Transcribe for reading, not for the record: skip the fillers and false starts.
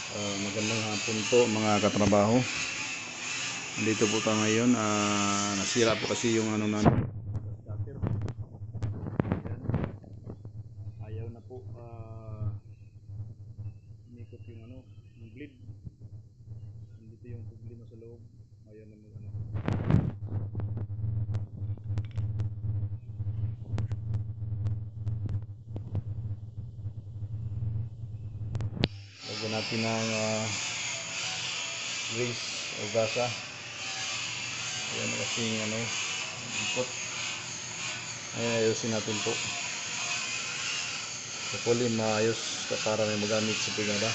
Magandang hapon po mga katrabaho. Dito po tayo ngayon. Nasira po kasi yung ano namin, scatter. Ayan. Ayaw na po umikot yung ano, yung bleed. Dito yung problema sa loob. Ayaw na mag ano. Lagyan natin ng grease o gasa. Ayan kasi ano, ikot. Ayan, ayusin natin po. Hopefully maayos para may magamit sa pigada.